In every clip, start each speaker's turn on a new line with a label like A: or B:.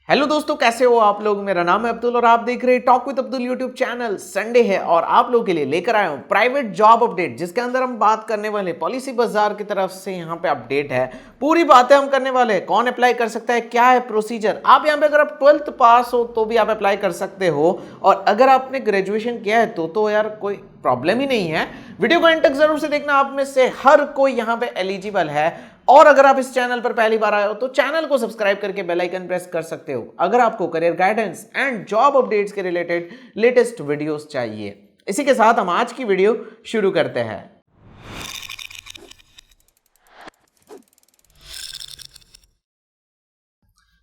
A: Hello दोस्तों, कैसे हो आप लोग। मेरा नाम है अब्दुल और आप देख रहे हैं talk with Abdul YouTube channel. Sunday है और आप लोगों के लिए लेकर आया हूं प्राइवेट जॉब अपडेट, जिसके अंदर हम बात करने वाले पॉलिसी बाजार की तरफ से यहाँ पे अपडेट है। पूरी बातें हम करने वाले हैं, कौन अप्लाई कर सकता है, क्या है प्रोसीजर। आप यहाँ पे अगर आप 12th पास हो तो भी आप अप्लाई कर सकते हो, और अगर आपने ग्रेजुएशन किया है तो यार कोई प्रॉब्लम ही नहीं है। वीडियो को एंड तक जरूर से देखना, आप में से हर कोई यहाँ पे एलिजिबल है। और अगर आप इस चैनल पर पहली बार आए हो तो चैनल को सब्सक्राइब करके बेल आइकन प्रेस कर सकते हो, अगर आपको career guidance and job updates के रिलेटेड लेटेस्ट वीडियोस चाहिए। इसी के साथ हम आज की वीडियो शुरू करते हैं।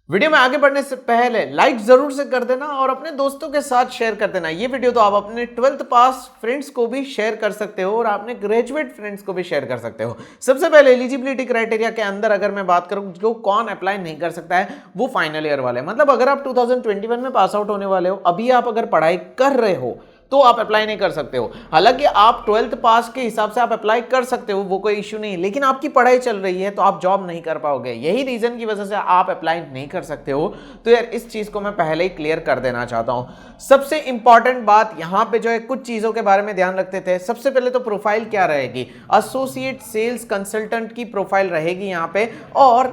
A: वीडियो में आगे बढ़ने से पहले लाइक जरूर से कर देना और अपने दोस्तों के साथ शेयर कर देना। ये वीडियो तो आप अपने 12th पास फ्रेंड्स को भी शेयर कर सकते हो और अपने ग्रेजुएट फ्रेंड्स को भी शेयर कर सकते हो। सबसे पहले एलिजिबिलिटी क्राइटेरिया के अंदर अगर मैं बात करूं, जो कौन अप्लाई नहीं कर सकता है, वो फाइनल ईयर वाले। मतलब अगर आप 2021 में पास आउट होने वाले हो, अभी आप अगर पढ़ाई कर रहे हो तो आप अप्लाई नहीं कर सकते हो। हालांकि आप 12th पास के हिसाब से आप अप्लाई कर सकते हो, वो कोई इश्यू नहीं है, लेकिन आपकी पढ़ाई चल रही है तो आप जॉब नहीं कर पाओगे। यही रीजन की वजह से आप अप्लाई नहीं कर सकते हो। तो यार इस चीज को मैं पहले ही क्लियर कर देना चाहता हूं। सबसे इंपॉर्टेंट बात यहां पे जो है, कुछ चीजों के बारे में ध्यान रखते थे। सबसे पहले तो प्रोफाइल क्या रहेगी, एसोसिएट सेल्स कंसल्टेंट की प्रोफाइल रहेगी यहां पे। और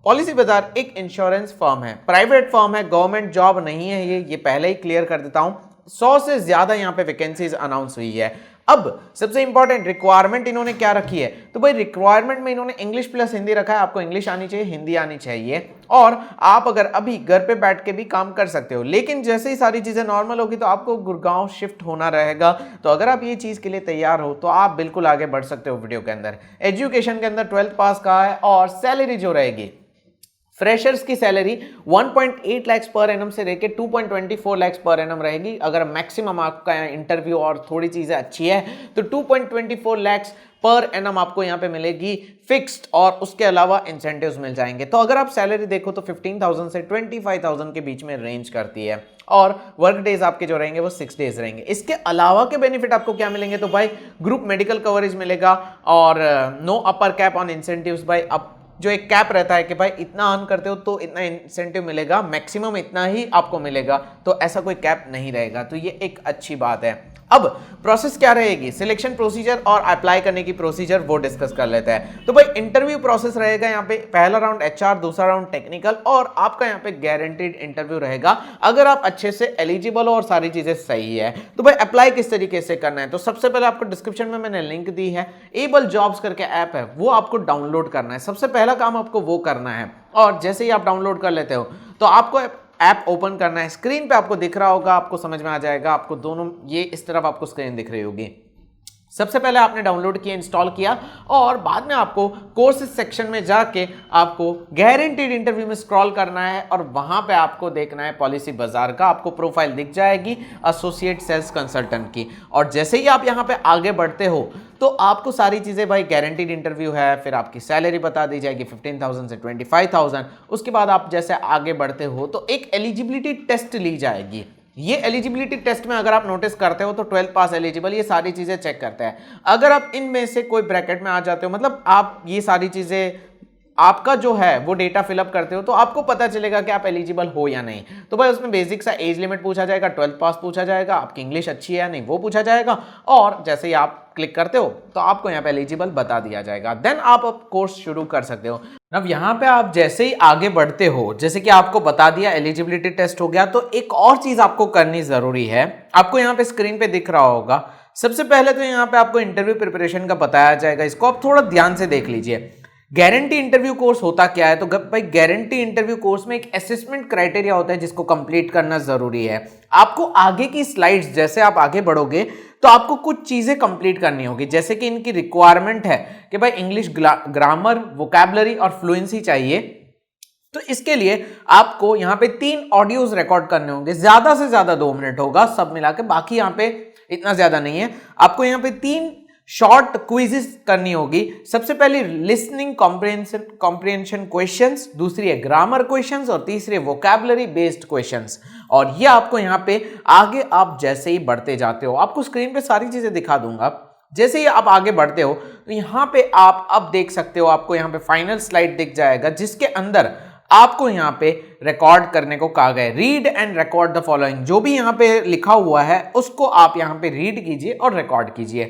A: पॉलिसी बाजार एक इंश्योरेंस फर्म है, प्राइवेट फर्म है, गवर्नमेंट जॉब नहीं है ये पहले ही क्लियर कर देता हूं। 100 से ज्यादा यहां पे वैकेंसीज अनाउंस हुई है। अब सबसे इंपॉर्टेंट रिक्वायरमेंट इन्होंने क्या रखी है, तो भाई रिक्वायरमेंट में इन्होंने इंग्लिश प्लस हिंदी रखा है। आपको इंग्लिश आनी चाहिए, हिंदी आनी चाहिए, और आप अगर अभी घर पे बैठ के भी काम कर सकते हो। लेकिन जैसे ही सारी चीजें नॉर्मल होगी तो आपको गुड़गांव शिफ्ट होना रहेगा। तो अगर आप ये चीज के लिए तैयार हो तो आप बिल्कुल आगे बढ़ सकते हो। वीडियो के अंदर एजुकेशन के अंदर 12th पास का है, और सैलरी जो रहेगी, फ्रेशर्स की सैलरी 1.8 लाख पर एनम से लेके 2.24 लाख पर एनम रहेगी। अगर मैक्सिमम आपका इंटरव्यू और थोड़ी चीजें अच्छी है तो 2.24 लाख पर एनम आपको यहाँ पे मिलेगी फिक्स्ड, और उसके अलावा इंसेंटिव्स मिल जाएंगे। तो अगर आप सैलरी देखो तो 15,000 से 25,000 के बीच में रेंज करती है, और वर्क डेज आपके जो रहेंगे वो 6 डेज रहेंगे। इसके अलावा के बेनिफिट आपको क्या मिलेंगे, तो भाई ग्रुप मेडिकल कवरेज मिलेगा, और no upper cap on incentives. भाई अब जो एक कैप रहता है कि भाई इतना अर्न करते हो तो इतना इंसेंटिव मिलेगा, मैक्सिमम इतना ही आपको मिलेगा, तो ऐसा कोई कैप नहीं रहेगा। तो ये एक अच्छी बात है। अब प्रोसेस क्या रहेगी, सिलेक्शन प्रोसीजर और अप्लाई करने की प्रोसीजर, वो डिस्कस कर लेते हैं। तो भाई इंटरव्यू प्रोसेस रहेगा यहाँ पे, पहला राउंड एचआर, दूसरा राउंड टेक्निकल, और आपका यहाँ पे गारंटीड इंटरव्यू रहेगा अगर आप अच्छे से एलिजिबल हो और सारी चीजें सही है। तो भाई अप्लाई किस तरीके से करना है, तो सबसे पहले आपको डिस्क्रिप्शन में मैंने लिंक दी है, एबल जॉब्स करके ऐप है, वो आपको डाउनलोड करना है। सबसे पहला काम आपको वो करना है, और जैसे ही आप डाउनलोड कर लेते हो तो आपको ऐप ओपन करना है। स्क्रीन पे आपको दिख रहा होगा, आपको समझ में आ जाएगा। आपको दोनों ये इस तरफ आपको स्क्रीन दिख रही होगी। सबसे पहले आपने डाउनलोड किया, इंस्टॉल किया, और बाद में आपको कोर्सेज सेक्शन में जाके आपको गारंटीड इंटरव्यू में स्क्रॉल करना है, और वहां पे आपको देखना है पॉलिसी बाजार का। आपको प्रोफाइल दिख जाएगी एसोसिएट सेल्स कंसल्टेंट की, और जैसे ही आप यहां पे आगे बढ़ते हो तो आपको सारी चीजें, भाई गारंटीड इंटरव्यू है, फिर आपकी सैलरी बता दी जाएगी 15,000 से 25,000। उसके बाद आप जैसे आगे बढ़ते हो तो एक एलिजिबिलिटी टेस्ट ली जाएगी। ये एलिजिबिलिटी टेस्ट में अगर आप नोटिस करते हो तो 12th पास एलिजिबल, ये सारी चीजें चेक करते हैं। अगर आप इनमें से कोई ब्रैकेट में आ जाते हो, मतलब आप ये सारी चीजें आपका जो है वो डेटा फिलअप करते हो, तो आपको पता चलेगा कि आप एलिजिबल हो या नहीं। तो भाई उसमें बेसिक सा एज लिमिट पूछा जाएगा, 12th पास पूछा जाएगा, आपकी इंग्लिश अच्छी है या नहीं वो पूछा जाएगा, और जैसे ही आप क्लिक करते हो तो आपको यहाँ पे एलिजिबल बता दिया जाएगा। देन आप कोर्स शुरू कर सकते हो। अब यहाँ पे आप जैसे ही आगे बढ़ते हो, जैसे कि आपको बता दिया एलिजिबिलिटी टेस्ट हो गया, तो एक और चीज आपको करनी जरूरी है। आपको यहाँ पे स्क्रीन पे दिख रहा होगा, सबसे पहले तो यहाँ पे आपको इंटरव्यू प्रिपरेशन का बताया जाएगा। इसको आप थोड़ा ध्यान से देख लीजिए। गारंटी इंटरव्यू कोर्स होता क्या है, तो भाई गारंटी इंटरव्यू कोर्स में एक असेसमेंट क्राइटेरिया होता है जिसको कंप्लीट करना जरूरी है। आपको आगे की स्लाइड्स, जैसे आप आगे बढ़ोगे तो आपको कुछ चीजें कंप्लीट करनी होगी। जैसे कि इनकी रिक्वायरमेंट है कि भाई इंग्लिश ग्रामर, वोकैबुलरी और फ्लुएंसी चाहिए। तो इसके लिए आपको यहाँ पे 3 ऑडियोज रिकॉर्ड करने होंगे, ज्यादा से ज्यादा 2 मिनट होगा सब मिला के, बाकी यहाँ पे इतना ज्यादा नहीं है। आपको यहाँ पे 3 शॉर्ट क्विजेस करनी होगी। सबसे पहले लिसनिंग कॉम्प्रिहेंशन क्वेश्चंस, दूसरी है ग्रामर क्वेश्चंस, और तीसरी वोकैबुलरी बेस्ड क्वेश्चंस। और ये आपको यहाँ पे आगे आप जैसे ही बढ़ते जाते हो, आपको स्क्रीन पे सारी चीजें दिखा दूंगा। जैसे ही आप आगे बढ़ते हो तो यहाँ पे आप अब देख सकते हो, आपको यहाँ पे फाइनल स्लाइड दिख जाएगा जिसके अंदर आपको यहाँ पे रिकॉर्ड करने को कहा गया है। Read and record the following, जो भी यहाँ पे लिखा हुआ है उसको आप यहाँ पे रीड कीजिए और रिकॉर्ड कीजिए।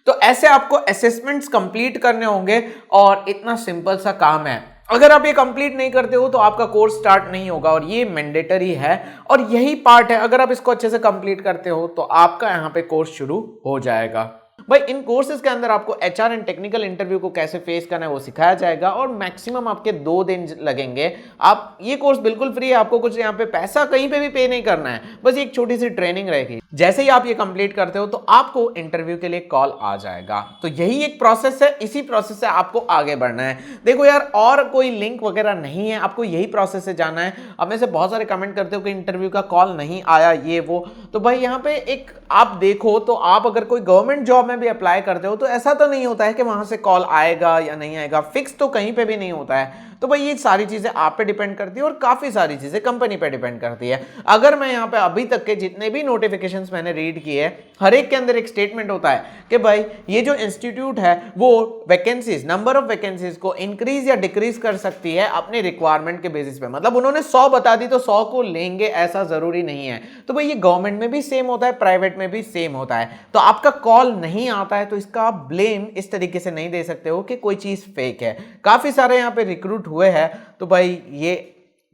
A: तो ऐसे आपको असेसमेंट्स कंप्लीट करने होंगे और इतना सिंपल सा काम है। अगर आप ये कंप्लीट नहीं करते हो तो आपका कोर्स स्टार्ट नहीं होगा और ये मैंडेटरी है और यही पार्ट है। अगर आप इसको अच्छे से कंप्लीट करते हो तो आपका यहाँ पे कोर्स शुरू हो जाएगा। भाई इन कोर्सेज के अंदर आपको एचआर एंड टेक्निकल इंटरव्यू को कैसे फेस करना है वो सिखाया जाएगा और मैक्सिमम आपके 2 दिन लगेंगे। आप ये कोर्स बिल्कुल फ्री है, आपको कुछ यहाँ पे पैसा कहीं पे भी पे नहीं करना है, बस एक छोटी सी ट्रेनिंग रहेगी। जैसे ही आप ये कंप्लीट करते हो तो आपको इंटरव्यू के लिए कॉल आ जाएगा। तो यही एक प्रोसेस है, इसी प्रोसेस से आपको आगे बढ़ना है। देखो यार, और कोई लिंक वगैरह नहीं है, आपको यही प्रोसेस से जाना है। अब में से बहुत सारे कमेंट करते हो कि इंटरव्यू का कॉल नहीं आया ये वो, तो भाई यहाँ पे एक आप देखो तो आप अगर कोई गवर्नमेंट जॉब में भी अप्लाई करते हो तो ऐसा तो नहीं होता है कि वहां से कॉल आएगा या नहीं आएगा, फिक्स तो कहीं पे भी नहीं होता है। तो भाई ये सारी चीजें आप पे डिपेंड करती है और काफी सारी चीजें कंपनी पे डिपेंड करती है। अगर मैं यहाँ पे अभी तक के जितने भी नोटिफिकेशंस मैंने रीड किए, हर एक के अंदर एक स्टेटमेंट होता है कि भाई ये जो इंस्टीट्यूट है वो वैकेंसीज, नंबर ऑफ वैकेंसीज को इंक्रीज या डिक्रीज कर सकती है अपने रिक्वायरमेंट के बेसिस पे। मतलब उन्होंने 100 बता दी तो 100 को लेंगे ऐसा जरूरी नहीं है। तो भाई ये गवर्नमेंट में भी सेम होता है, प्राइवेट में भी सेम होता है। तो आपका कॉल नहीं आता है तो इसका आप ब्लेम इस तरीके से नहीं दे सकते हो कि कोई चीज फेक है। काफी सारे यहाँ पे रिक्रूट हुए हैं, तो भाई ये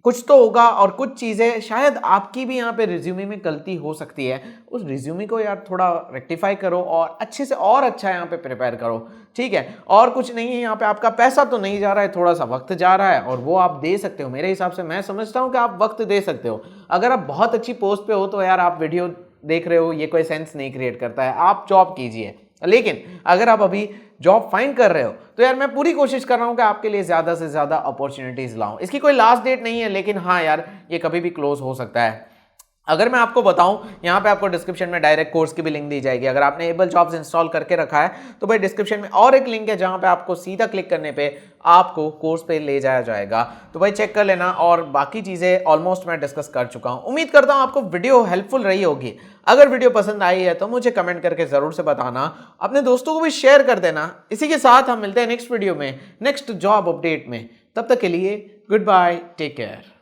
A: कुछ तो होगा और कुछ चीजें शायद आपकी भी यहाँ पे रिज्यूमे में गलती हो सकती है। उस रिज्यूमे को यार थोड़ा रेक्टिफाई करो और अच्छे से और अच्छा यहाँ पे प्रिपेयर करो, ठीक है। और कुछ नहीं है, यहाँ पे आपका पैसा तो नहीं जा रहा है, थोड़ा सा वक्त जा रहा है और वो आप दे सकते हो। मेरे हिसाब से मैं समझता हूँ कि आप वक्त दे सकते हो। अगर आप बहुत अच्छी पोस्ट पे हो तो यार आप वीडियो देख रहे हो ये कोई सेंस नहीं क्रिएट करता है, आप जॉब कीजिए। लेकिन अगर आप अभी जॉब फाइंड कर रहे हो तो यार मैं पूरी कोशिश कर रहा हूं कि आपके लिए ज्यादा से ज्यादा अपॉर्चुनिटीज लाऊं। इसकी कोई लास्ट डेट नहीं है, लेकिन हाँ यार ये कभी भी क्लोज हो सकता है। अगर मैं आपको बताऊं, यहाँ पे आपको डिस्क्रिप्शन में डायरेक्ट कोर्स की भी लिंक दी जाएगी। अगर आपने एबल जॉब्स इंस्टॉल करके रखा है तो भाई डिस्क्रिप्शन में और एक लिंक है जहां पे आपको सीधा क्लिक करने पे आपको कोर्स पे ले जाया जाएगा। तो भाई चेक कर लेना और बाकी चीजें ऑलमोस्ट मैं डिस्कस कर चुका हूं। उम्मीद करता हूं आपको वीडियो हेल्पफुल रही होगी। अगर वीडियो पसंद आई है तो मुझे कमेंट करके जरूर से बताना, अपने दोस्तों को भी शेयर कर देना। इसी के साथ हम मिलते हैं नेक्स्ट वीडियो में, नेक्स्ट जॉब अपडेट में। तब तक के लिए गुड बाय, टेक केयर।